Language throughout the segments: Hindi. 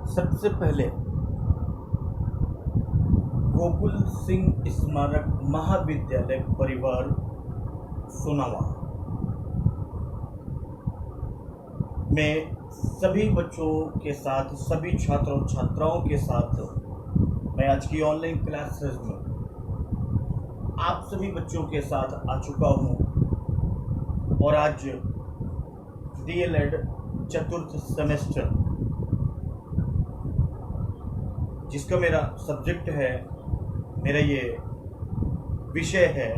सबसे पहले गोकुल सिंह स्मारक महाविद्यालय परिवार सोनावा में सभी बच्चों के साथ, सभी छात्रों छात्राओं के साथ मैं आज की ऑनलाइन क्लासेस में आप सभी बच्चों के साथ आ चुका हूं और आज डीएलएड चतुर्थ सेमेस्टर जिसका मेरा सब्जेक्ट है, मेरा ये विषय है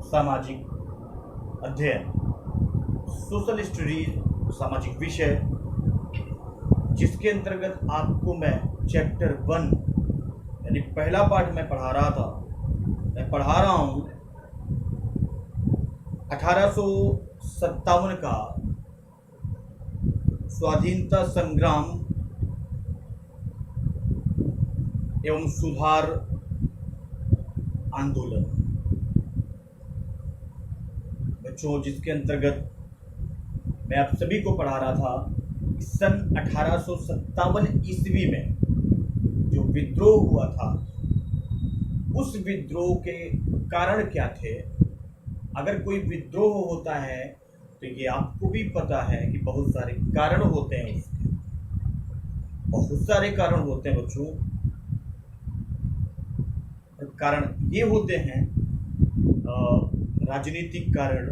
सामाजिक अध्ययन, सोशल स्टडीज, सामाजिक विषय, जिसके अंतर्गत आपको मैं चैप्टर 1 यानी पहला पाठ मैं पढ़ा रहा हूँ 1857 का स्वाधीनता संग्राम एवं सुधार आंदोलन बच्चों, जिसके अंतर्गत मैं आप सभी को पढ़ा रहा था कि सन 1857 ईस्वी में जो विद्रोह हुआ था, उस विद्रोह के कारण क्या थे। अगर कोई विद्रोह होता है तो ये आपको भी पता है कि बहुत सारे कारण होते हैं, उसके बहुत सारे कारण होते हैं बच्चों। कारण ये होते हैं राजनीतिक कारण,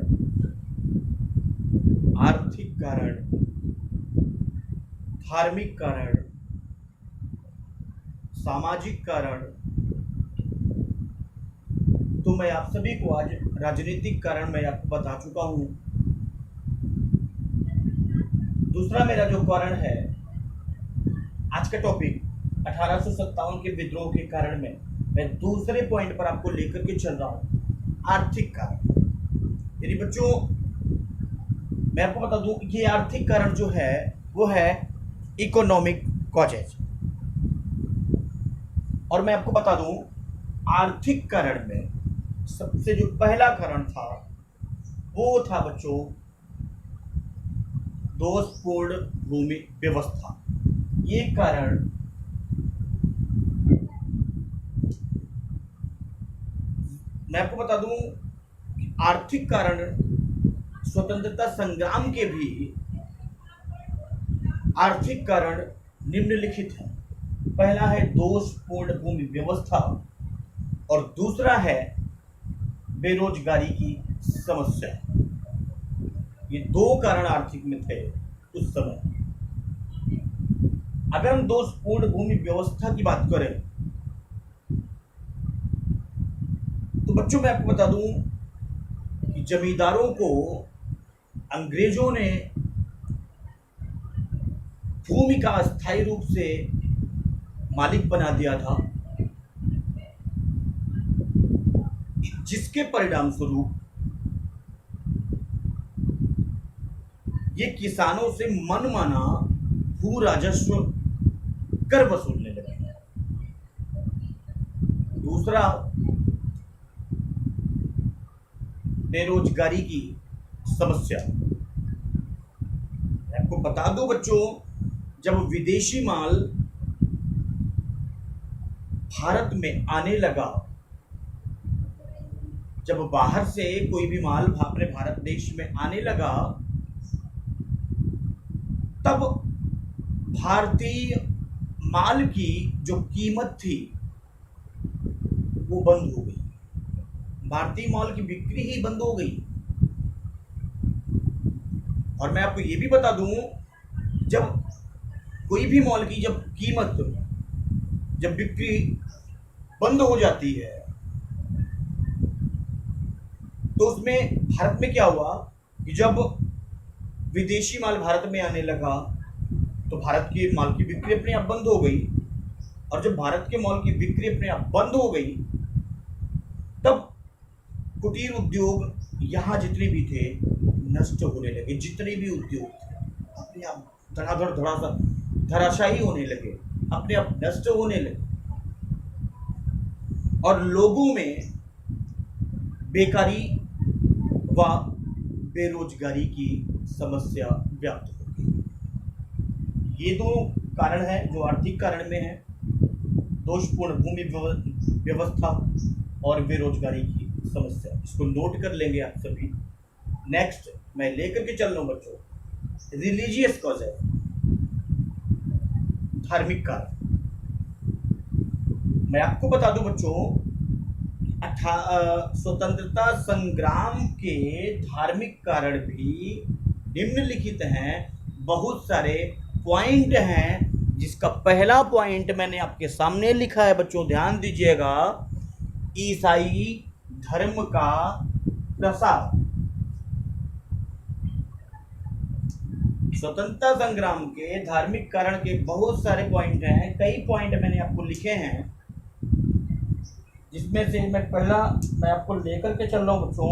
आर्थिक कारण, धार्मिक कारण, सामाजिक कारण। तो मैं आप सभी को आज राजनीतिक कारण मैं आपको बता चुका हूं। दूसरा मेरा जो कारण है, आज का टॉपिक 1857 के विद्रोह के कारण में मैं दूसरे पॉइंट पर आपको लेकर के चल रहा हूं, आर्थिक कारण। यानी बच्चों, मैं आपको बता दूं, ये आर्थिक कारण जो है वो है इकोनॉमिक कॉजेज। और मैं आपको बता दूं, आर्थिक कारण में सबसे जो पहला कारण था वो था बच्चों दोषपूर्ण भूमि व्यवस्था। ये कारण मैं आपको बता दूं कि आर्थिक कारण स्वतंत्रता संग्राम के भी आर्थिक कारण निम्नलिखित है। पहला है दोषपूर्ण भूमि व्यवस्था और दूसरा है बेरोजगारी की समस्या। ये दो कारण आर्थिक में थे उस समय। अगर हम दोषपूर्ण भूमि व्यवस्था की बात करें तो बच्चों मैं आपको बता दूं कि जमींदारों को अंग्रेजों ने भूमि का अस्थायी रूप से मालिक बना दिया था, जिसके परिणाम स्वरूप ये किसानों से मनमाना भू राजस्व कर वसूलने लगे। दूसरा, बेरोजगारी की समस्या। मैं आपको बता दूं बच्चों, जब विदेशी माल भारत में आने लगा, जब बाहर से कोई भी माल अपने भारत देश में आने लगा, तब भारतीय माल की जो कीमत थी वो बंद हो गई। भारतीय माल की बिक्री ही बंद हो गई। और मैं आपको ये भी बता दूं, जब कोई भी माल की जब कीमत, जब बिक्री बंद हो जाती है तो उसमें भारत में क्या हुआ कि जब विदेशी माल भारत में आने लगा तो भारत की माल की बिक्री अपने आप बंद हो गई। और जब भारत के माल की बिक्री अपने आप बंद हो गई, तब कुटीर उद्योग यहाँ जितने भी थे नष्ट होने लगे। जितने भी उद्योग थे अपने आप धड़ाधड़ धराशायी होने लगे, अपने आप नष्ट होने लगे। और लोगों में बेकारी व बेरोजगारी की समस्या व्याप्त हो गई। ये दो कारण है जो आर्थिक कारण में है, दोषपूर्ण भूमि व्यवस्था और बेरोजगारी की समस्या। इसको नोट कर लेंगे आप सभी। नेक्स्ट मैं लेकर के चल रहा हूं बच्चों, रिलीजियस कॉज है, धार्मिक कारण। मैं आपको बता दूं बच्चों, स्वतंत्रता संग्राम के धार्मिक कारण भी निम्नलिखित हैं। बहुत सारे पॉइंट हैं, जिसका पहला पॉइंट मैंने आपके सामने लिखा है बच्चों, ध्यान दीजिएगा। ईसाई धर्म का प्रसार। स्वतंत्रता संग्राम के धार्मिक कारण के बहुत सारे पॉइंट हैं, कई पॉइंट मैंने आपको लिखे हैं, जिसमें से मैं आपको लेकर के चल रहा हूं बच्चों,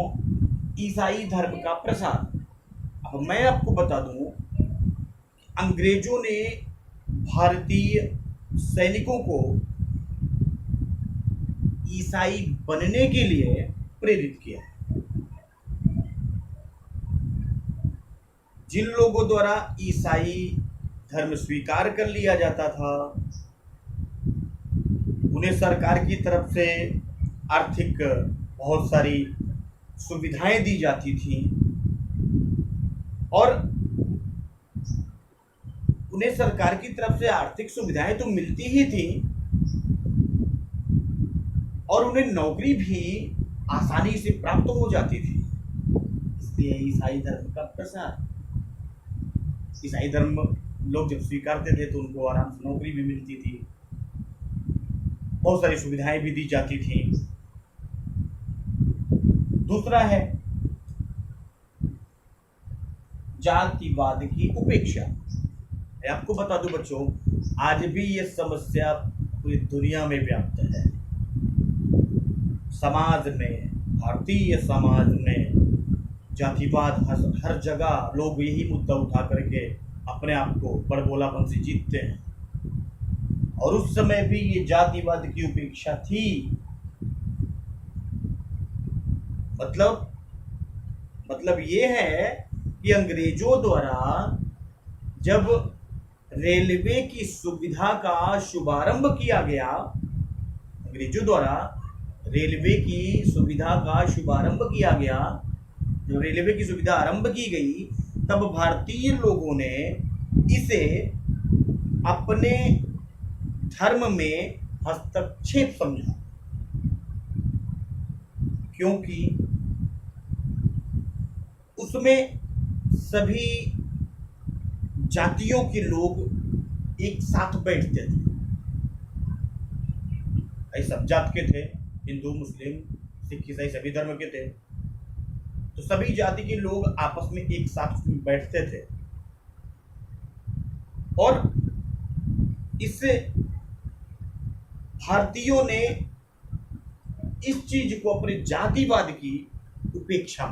ईसाई धर्म का प्रसार। अब मैं आपको बता दूं, अंग्रेजों ने भारतीय सैनिकों को ईसाई बनने के लिए प्रेरित किया। जिन लोगों द्वारा ईसाई धर्म स्वीकार कर लिया जाता था, उन्हें सरकार की तरफ से आर्थिक बहुत सारी सुविधाएं दी जाती थी, और उन्हें सरकार की तरफ से आर्थिक सुविधाएं तो मिलती ही थी, और उन्हें नौकरी भी आसानी से प्राप्त हो जाती थी। इसलिए ईसाई धर्म का प्रसार। ईसाई धर्म लोग जब स्वीकारते थे तो उनको आराम से नौकरी भी मिलती थी, बहुत सारी सुविधाएं भी दी जाती थी। दूसरा है जातिवाद की उपेक्षा। मैं आपको बता दूं बच्चों, आज भी ये समस्या पूरी दुनिया में व्याप्त है। समाज में, भारतीय समाज में जातिवाद हर जगह, लोग यही मुद्दा उठा करके अपने आप को बड़बोलापन से जीतते हैं। और उस समय भी ये जातिवाद की उपेक्षा थी। मतलब ये है कि अंग्रेजों द्वारा जब रेलवे की सुविधा का शुभारंभ किया गया, अंग्रेजों द्वारा रेलवे की सुविधा का शुभारंभ किया गया, जब रेलवे की सुविधा आरंभ की गई, तब भारतीय लोगों ने इसे अपने धर्म में हस्तक्षेप समझा, क्योंकि उसमें सभी जातियों के लोग एक साथ बैठते थे। सब जात के थे, हिंदू, मुस्लिम, सिख, ईसाई सभी धर्म के थे, तो सभी जाति के लोग आपस में एक साथ बैठते थे। और इससे भारतीयों ने इस चीज को, अपने जातिवाद की उपेक्षा।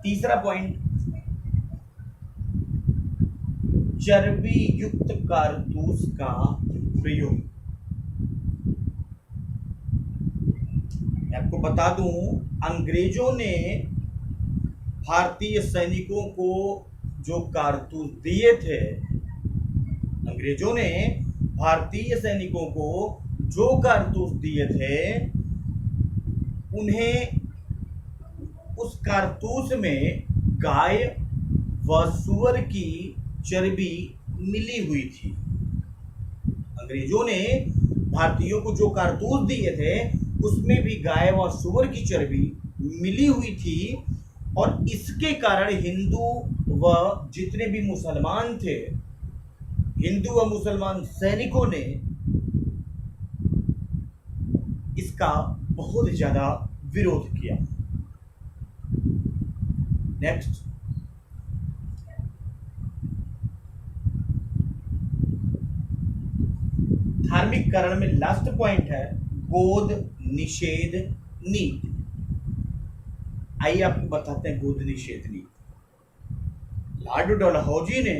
तीसरा पॉइंट, चर्बी युक्त कारतूस का प्रयोग। मैं आपको बता दूं, अंग्रेजों ने भारतीय सैनिकों को जो कारतूस दिए थे, अंग्रेजों ने भारतीय सैनिकों को जो कारतूस दिए थे, उन्हें उस कारतूस में गाय व सूअर की चर्बी मिली हुई थी। अंग्रेजों ने भारतीयों को जो कारतूस दिए थे, उसमें भी गाय व सूअर की चर्बी मिली हुई थी, और इसके कारण हिंदू व जितने भी मुसलमान थे, हिंदू व मुसलमान सैनिकों ने इसका बहुत ज्यादा विरोध किया। नेक्स्ट, धार्मिक कारण में लास्ट पॉइंट है गोद निषेध नीति। आइए आपको बताते हैं गोद निषेध नीति। लॉर्ड डलहौजी ने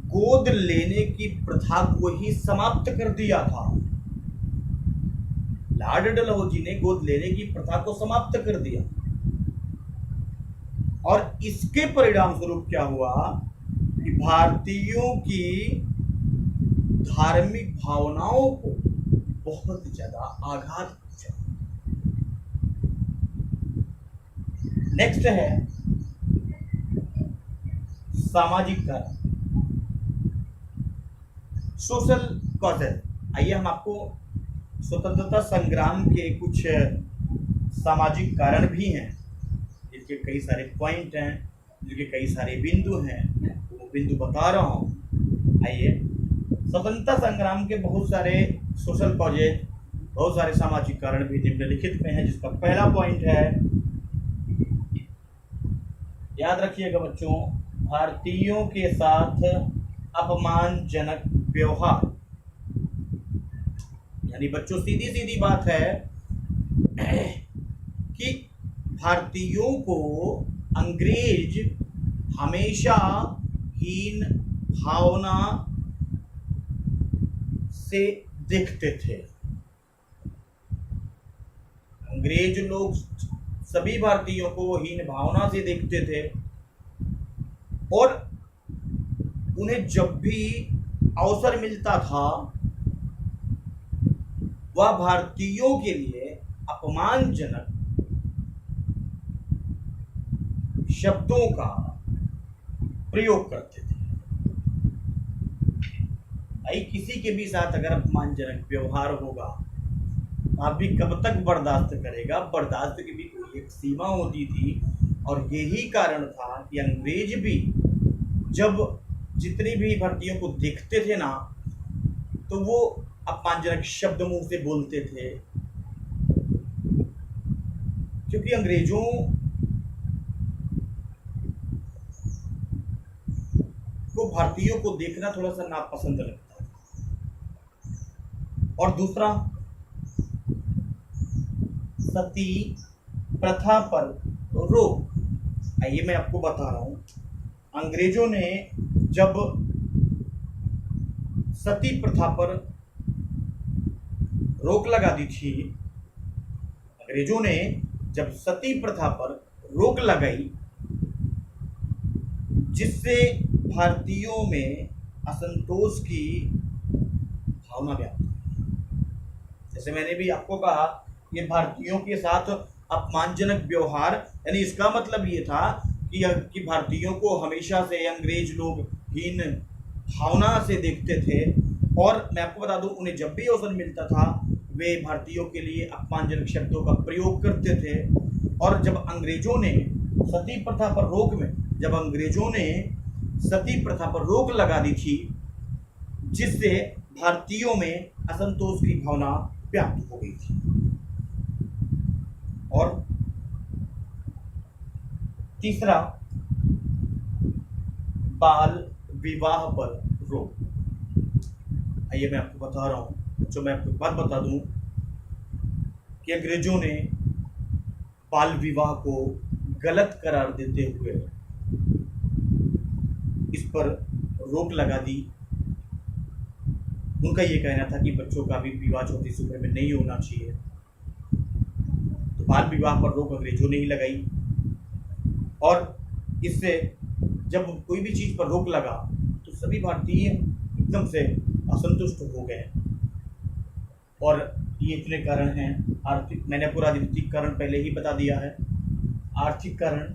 गोद लेने की प्रथा को ही समाप्त कर दिया था। लॉर्ड डलहौजी ने गोद लेने की प्रथा को समाप्त कर दिया। और इसके परिणाम स्वरूप क्या हुआ कि भारतीयों की धार्मिक भावनाओं को बहुत ज्यादा आघात पहुंचा। नेक्स्ट है सामाजिक कारण, सोशल कॉजेज। आइए हम आपको स्वतंत्रता संग्राम के कुछ सामाजिक कारण भी हैं, जिनके कई सारे पॉइंट हैं, जिनके कई सारे बिंदु हैं, वो बिंदु बता रहा हूँ। आइए, स्वतंत्रता संग्राम के बहुत सारे सोशल कॉजेज, बहुत सारे सामाजिक कारण भी निम्नलिखित में हैं, जिसका पहला पॉइंट है, याद रखिएगा बच्चों, भारतीयों के साथ अपमानजनक व्यवहार। यानी बच्चों सीधी सीधी बात है कि भारतीयों को अंग्रेज हमेशा हीन भावना से देखते थे। अंग्रेज लोग सभी भारतीयों को हीन भावना से देखते थे और उन्हें जब भी अवसर मिलता था वह भारतीयों के लिए अपमानजनक शब्दों का प्रयोग करते थे। भाई किसी के भी साथ अगर अपमानजनक व्यवहार होगा, आप भी कब तक बर्दाश्त करेगा? बर्दाश्त की भी कोई एक सीमा होती थी, और यही कारण था कि अंग्रेज भी जब जितनी भी भारतीयों को देखते थे ना, तो वो अपमानजनक शब्द मुंह से बोलते थे, क्योंकि अंग्रेजों को भारतीयों को देखना थोड़ा सा नापसंद लगता था। और दूसरा, सती प्रथा पर रोक। आइए मैं आपको बता रहा हूं, अंग्रेजों ने जब सती प्रथा पर रोक लगा दी थी, अंग्रेजों ने जब सती प्रथा पर रोक लगाई, जिससे भारतीयों में असंतोष की भावना व्याप्त हुई। जैसे मैंने भी आपको कहा, ये भारतीयों के साथ अपमानजनक व्यवहार, यानी इसका मतलब ये था कि भारतीयों को हमेशा से अंग्रेज लोग हीन भावना से देखते थे, और मैं आपको बता दूं, उन्हें जब भी अवसर मिलता था वे भारतीयों के लिए अपमानजनक शब्दों का प्रयोग करते थे। और जब अंग्रेजों ने सती प्रथा पर रोक लगा दी थी, जिससे भारतीयों में असंतोष की भावना व्याप्त हो गई थी। और तीसरा, बाल विवाह पर रोक। आइए मैं आपको बता रहा हूं, जो मैं आपको बात बता दूं कि अंग्रेजों ने बाल विवाह को गलत करार देते हुए इस पर रोक लगा दी। उनका ये कहना था कि बच्चों का भी विवाह छोटी सी उम्र में नहीं होना चाहिए, तो बाल विवाह पर रोक अंग्रेजों ने ही लगाई। और इससे जब कोई भी चीज पर रोक लगा तो सभी भारतीय एकदम से असंतुष्ट हो गए। और ये इतने कारण हैं। आर्थिक, मैंने आपको राजनीतिक कारण पहले ही बता दिया है। आर्थिक कारण,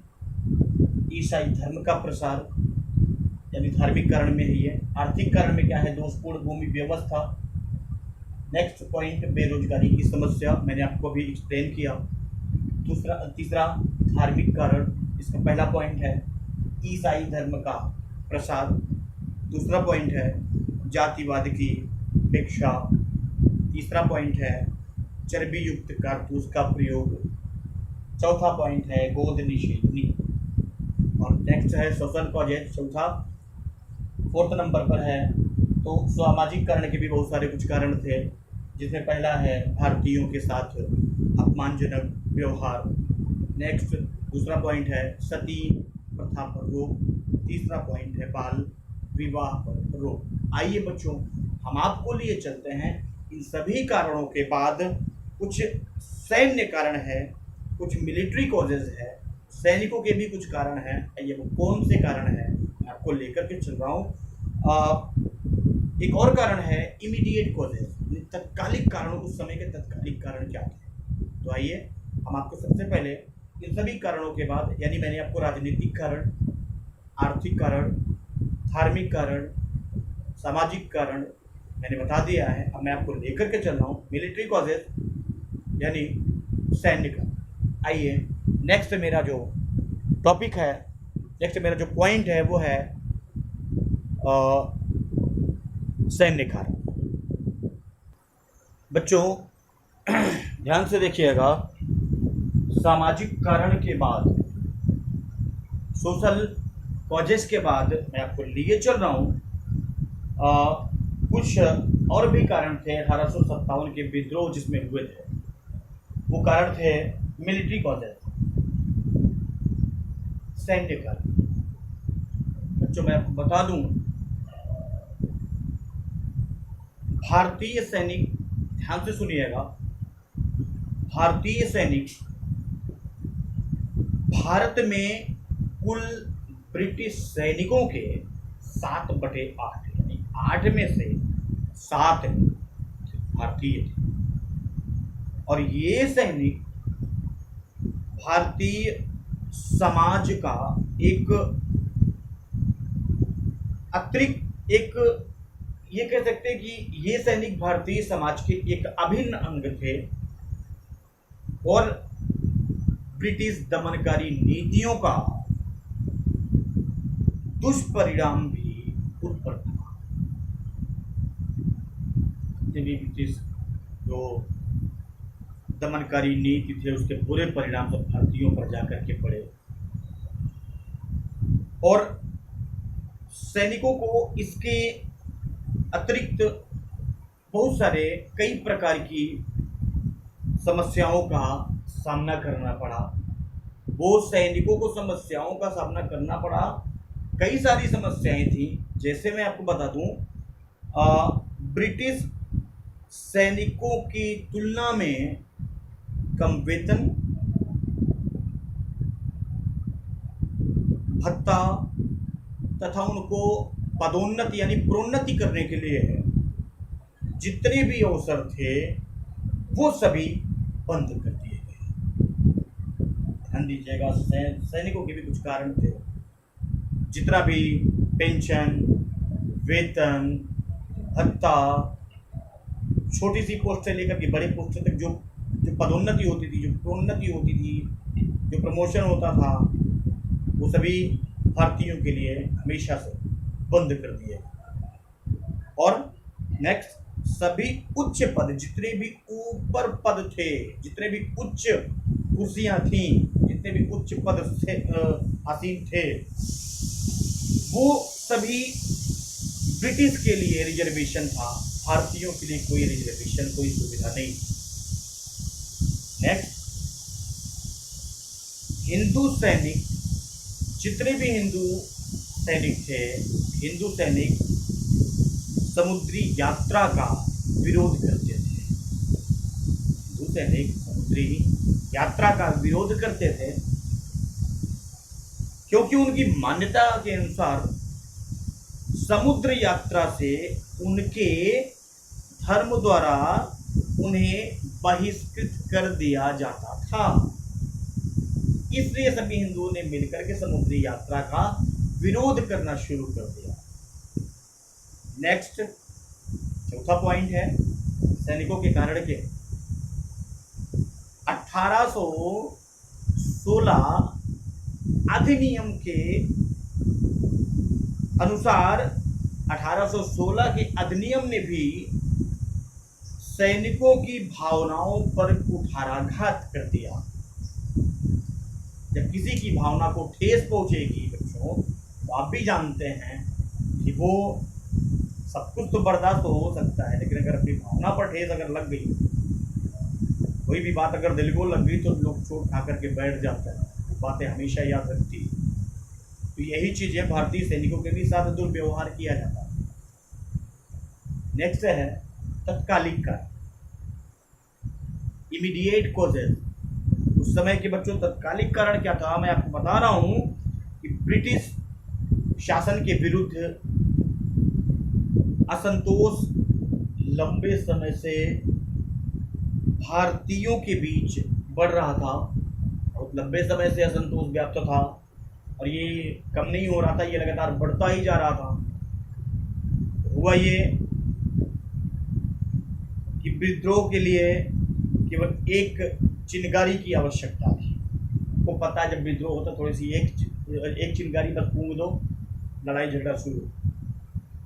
ईसाई धर्म का प्रसार, यानी धार्मिक कारण में ही है। आर्थिक कारण में क्या है? दोषपूर्ण भूमि व्यवस्था। नेक्स्ट पॉइंट, बेरोजगारी की समस्या, मैंने आपको अभी एक्सप्लेन किया। तीसरा धार्मिक कारण, इसका पहला पॉइंट है ईसाई धर्म का प्रसार। दूसरा पॉइंट है जातिवाद की उपेक्षा। तीसरा पॉइंट है चर्बी युक्त कारतूस का प्रयोग। चौथा पॉइंट है गोद निषेधनी। और नेक्स्ट है सोशल कॉजेज, चौथा। फोर्थ नंबर पर है तो सामाजिक कारण के भी बहुत सारे कुछ कारण थे, जिसमें पहला है भारतीयों के साथ अपमानजनक व्यवहार। नेक्स्ट दूसरा पॉइंट है सती प्रथा पर रोक। तीसरा पॉइंट है बाल विवाह पर रोक। आइए बच्चों, हम आपको लिए चलते हैं इन सभी कारणों के बाद कुछ सैन्य कारण है, कुछ मिलिट्री कॉजेज है, सैनिकों के भी कुछ कारण हैं। ये वो कौन से कारण हैं मैं आपको लेकर के चल रहा हूँ। एक और कारण है इमीडिएट कॉजेज, तत्कालिक कारणों, उस समय के तत्कालिक कारण क्या थे। तो आइए हम आपको सबसे पहले इन सभी कारणों के बाद, यानी मैंने आपको राजनीतिक कारण, आर्थिक कारण, धार्मिक कारण, सामाजिक कारण मैंने बता दिया है। अब मैं आपको लेकर के चल रहा हूँ मिलिट्री कॉजेज यानी सैन्य कारण। आइए नेक्स्ट मेरा जो टॉपिक है, नेक्स्ट मेरा जो पॉइंट है वो है सैन्य कारण। बच्चों ध्यान से देखिएगा, सामाजिक कारण के बाद, सोशल कॉजेस के बाद मैं आपको लिए चल रहा हूँ कुछ और भी कारण थे 1857 के विद्रोह जिसमें हुए थे। वो कारण थे मिलिट्री कॉजेस, सैन्य कारण। बच्चों मैं आपको बता दूं, भारतीय सैनिक, ध्यान से सुनिएगा, भारतीय सैनिक भारत में कुल ब्रिटिश सैनिकों के 7/8 यानी 8 में से 7 भारतीय थे। और ये सैनिक भारतीय समाज का एक अतिरिक्त, एक ये कह सकते हैं कि ये सैनिक भारतीय समाज के एक अभिन्न अंग थे और ब्रिटिश दमनकारी नीतियों का दुष्परिणाम भी उत्पन्न हुआ। ब्रिटिश जो दमनकारी नीति थे उसके बुरे परिणाम सब भारतीयों पर जाकर के पड़े और सैनिकों को इसके अतिरिक्त बहुत सारे कई प्रकार की समस्याओं का सामना करना पड़ा। वो सैनिकों को समस्याओं का सामना करना पड़ा, कई सारी समस्याएं थी। जैसे मैं आपको बता दूं, ब्रिटिश सैनिकों की तुलना में कम वेतन, भत्ता तथा उनको पदोन्नति यानी प्रोन्नति करने के लिए जितने भी अवसर थे वो सभी बंद कर दिए गए। ध्यान दीजिएगा, सैनिकों के भी कुछ कारण थे। जितना भी पेंशन, वेतन, भत्ता, छोटी सी पोस्ट से लेकर के बड़े पोस्ट तक जो पदोन्नति होती थी, जो प्रोन्नति होती थी, जो प्रमोशन होता था, वो सभी भारतीयों के लिए हमेशा से बंद कर दिए। और नेक्स्ट, सभी उच्च पद, जितने भी ऊपर पद थे, जितने भी उच्च कुर्सियां थीं, जितने भी उच्च पद से आसीन थे, वो सभी ब्रिटिश के लिए रिजर्वेशन था। भारतीयों के लिए कोई रिजर्वेशन, कोई सुविधा नहीं। नेक्स्ट, हिंदू सैनिक, जितने भी हिंदू सैनिक थे, हिंदू सैनिक समुद्री यात्रा का विरोध करते थे। हिंदू सैनिक समुद्री यात्रा का विरोध करते थे क्योंकि उनकी मान्यता के अनुसार समुद्र यात्रा से उनके धर्म द्वारा उन्हें बहिष्कृत कर दिया जाता था। इसलिए सभी हिंदुओं ने मिलकर के समुद्री यात्रा का विरोध करना शुरू कर दिया। नेक्स्ट, चौथा पॉइंट है सैनिकों के कारण के 1816 अधिनियम के अनुसार 1816 के अधिनियम ने भी सैनिकों की भावनाओं पर कुठाराघात कर दिया। जब किसी की भावना को ठेस पहुंचेगी बच्चों, तो आप भी जानते हैं कि वो सब कुछ तो बर्दाश्त हो सकता है, लेकिन अगर अपनी भावना पर ठेस अगर लग गई, कोई भी बात अगर दिल को लग गई, तो लोग चोट खा करके बैठ जाते हैं, वो बातें हमेशा याद रखती है। तो यही चीज़ें भारतीय सैनिकों के भी साथ दुर्व्यवहार किया जाता है। नेक्स्ट है तत्कालिक कारण, इमीडिएट कॉजेज, उस समय के बच्चों तत्कालिक कारण क्या था, मैं आपको बता रहा हूं कि ब्रिटिश शासन के विरुद्ध असंतोष लंबे समय से भारतीयों के बीच बढ़ रहा था। बहुत लंबे समय से असंतोष व्याप्त था और ये कम नहीं हो रहा था, ये लगातार बढ़ता ही जा रहा था। हुआ ये कि विद्रोह के लिए केवल एक चिनगारी की आवश्यकता थी। आपको पता है जब विद्रोह होता थोड़ी सी एक चिनगारी बस फूंक दो, लड़ाई झगड़ा शुरू।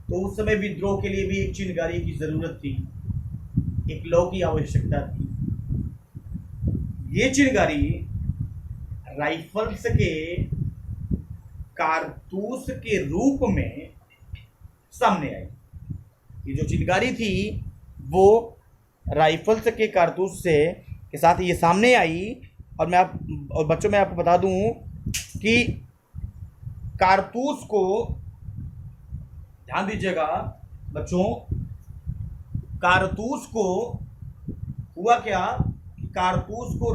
तो उस समय विद्रोह के लिए भी एक चिनगारी की जरूरत थी, एक लौ की आवश्यकता थी। ये चिनगारी राइफल्स के कारतूस के रूप में सामने आई। ये जो चिनगारी थी वो राइफल्स के कारतूस से के साथ ये सामने आई। और बच्चों मैं आपको बता दूं कि कारतूस को, ध्यान दीजिएगा बच्चों, कारतूस को हुआ क्या, कारतूस को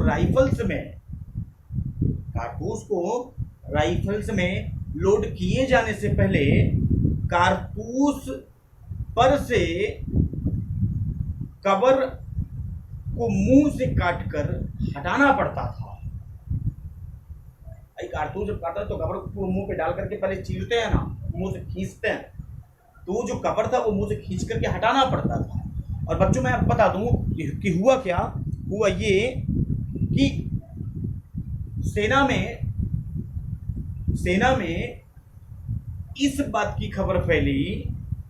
राइफल्स में लोड किए जाने से पहले कारतूस पर से कवर को मुंह से काटकर हटाना पड़ता था। कारतूस जब काटते हैं तो कवर को मुंह पे डाल करके पहले चीरते हैं ना, मुंह से खींचते हैं, तो जो कवर था वो मुंह से खींच करके हटाना पड़ता था। और बच्चों मैं आपको बता दूं कि हुआ क्या, हुआ ये कि सेना में इस बात की खबर फैली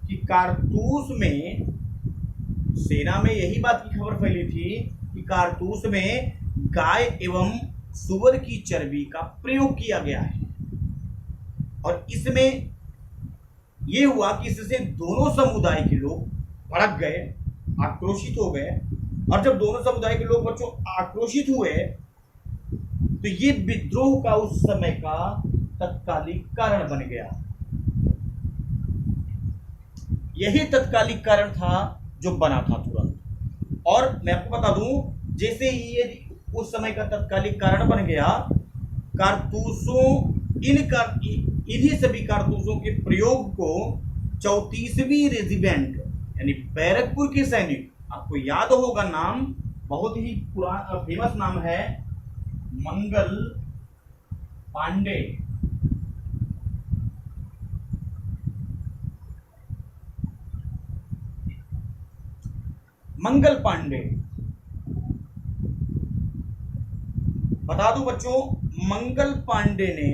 कि कारतूस में, सेना में यही बात की खबर फैली थी कि कारतूस में गाय एवं सुअर की चर्बी का प्रयोग किया गया है। और इसमें यह हुआ कि इससे दोनों समुदाय के लोग भड़क गए, आक्रोशित हो गए। और जब दोनों समुदाय के लोग बच्चों आक्रोशित हुए तो ये विद्रोह का उस समय का तत्कालिक कारण बन गया। यही तत्कालिक कारण था जो बना था तुरंत। और मैं आपको बता दूं, जैसे ही ये उस समय का तत्कालिक कारण बन गया, इन्हीं सभी कारतूसों के प्रयोग को 34वीं रेजिमेंट यानी बैरकपुर के सैनिक, आपको याद होगा नाम, बहुत ही पुराना फेमस नाम है, मंगल पांडे। मंगल पांडे, बता दूं बच्चों, मंगल पांडे ने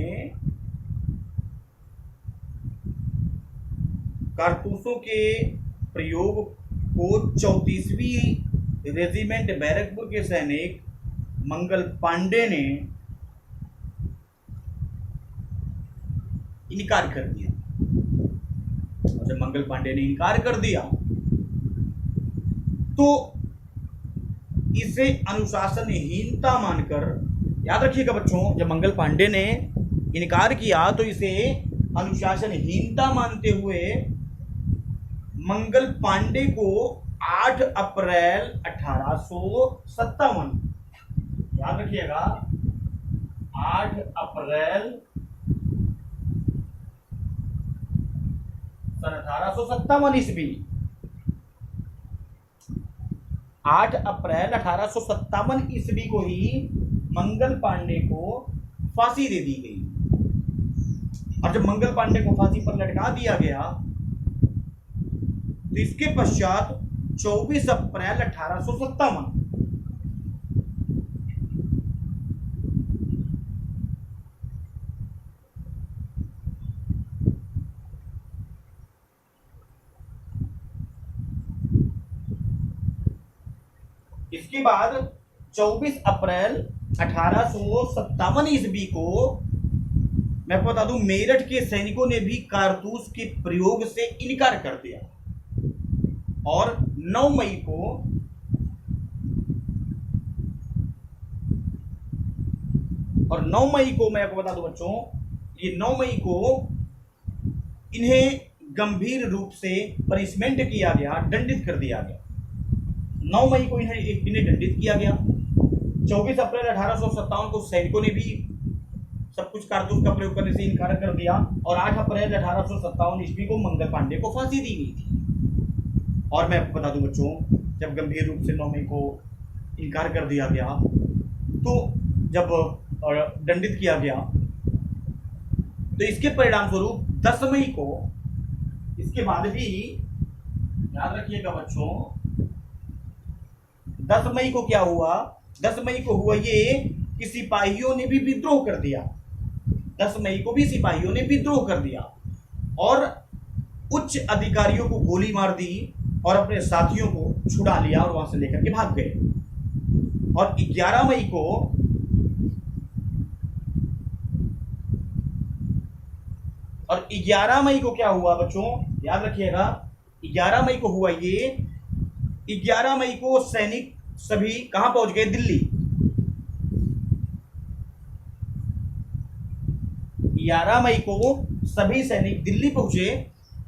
कारतूसों के प्रयोग को 34वीं रेजिमेंट बैरकपुर के सैनिक मंगल पांडे ने इनकार कर दिया। और जब मंगल पांडे ने इनकार कर दिया तो इसे अनुशासनहीनता मानकर, याद रखिएगा बच्चों, जब मंगल पांडे ने इनकार किया तो इसे अनुशासनहीनता मानते हुए मंगल पांडे को 8 अप्रैल 1857, याद रखिएगा 8 अप्रैल सन 1857 ईस्वी, 8 अप्रैल 1857 ईस्वी को ही मंगल पांडे को फांसी दे दी गई। और जब मंगल पांडे को फांसी पर लटका दिया गया तो इसके पश्चात 24 अप्रैल 1857 इसके बाद 24 अप्रैल 1857 ईस्वी को मैं बता दूं, मेरठ के सैनिकों ने भी कारतूस के प्रयोग से इनकार कर दिया। और 9 मई को मैं आपको बता दूं बच्चों, ये 9 मई को इन्हें गंभीर रूप से पनिशमेंट किया गया, दंडित कर दिया गया। 9 मई को इन्हें दंडित किया गया। 24 अप्रैल 1857 को सैनिकों ने भी सब कुछ कारतूस का प्रयोग करने से इनकार कर दिया और 8 अप्रैल 1857 ईस्वी को मंगल पांडे को फांसी दी गई थी। और मैं आपको बता दूं बच्चों, जब गंभीर रूप से 9 मई को इनकार कर दिया गया, तो जब दंडित किया गया, तो इसके परिणाम स्वरूप 10 मई को, इसके बाद भी याद रखिएगा बच्चों, 10 मई को क्या हुआ, 10 मई को हुआ ये कि सिपाहियों ने भी विद्रोह कर दिया। 10 मई को भी सिपाहियों ने विद्रोह कर दिया और उच्च अधिकारियों को गोली मार दी और अपने साथियों को छुड़ा लिया और वहां से लेकर के भाग गए। और 11 मई को क्या हुआ बच्चों, याद रखिएगा, 11 मई को हुआ ये, 11 मई को सैनिक सभी कहां पहुंच गए, दिल्ली। 11 मई को सभी सैनिक दिल्ली पहुंचे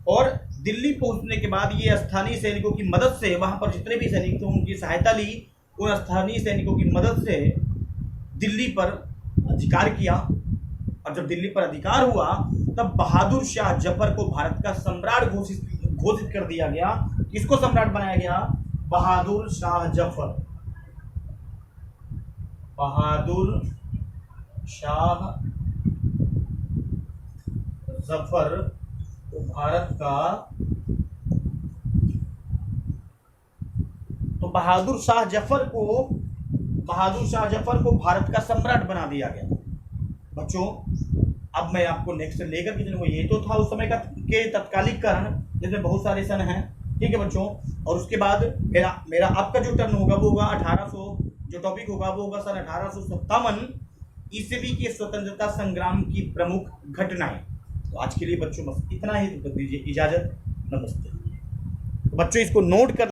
और दिल्ली पहुंचने के बाद ये स्थानीय सैनिकों की मदद से, वहां पर जितने भी सैनिक थे उनकी सहायता ली, उन स्थानीय सैनिकों की मदद से दिल्ली पर अधिकार किया। और जब दिल्ली पर अधिकार हुआ तब बहादुर शाह जफर को भारत का सम्राट घोषित कर दिया गया। किसको सम्राट बनाया गया, बहादुर शाह जफर। बहादुर शाह जफर को भारत का, तो बहादुर शाह जफर को भारत का सम्राट बना दिया गया। बच्चों अब मैं आपको नेक्स्ट लेकर के चलूंगा। ये तो था उस समय का के तत्कालिक कारण, जिसमें बहुत सारे सन हैं, ठीक है बच्चों। और उसके बाद मेरा आपका जो टर्न होगा वो होगा 1800, जो टॉपिक होगा वो होगा सन 1857 ईस्वी के स्वतंत्रता संग्राम की प्रमुख घटनाएं। तो आज के लिए बच्चों बस इतना ही, तो दीजिए इजाजत, नमस्ते। तो बच्चों इसको नोट कर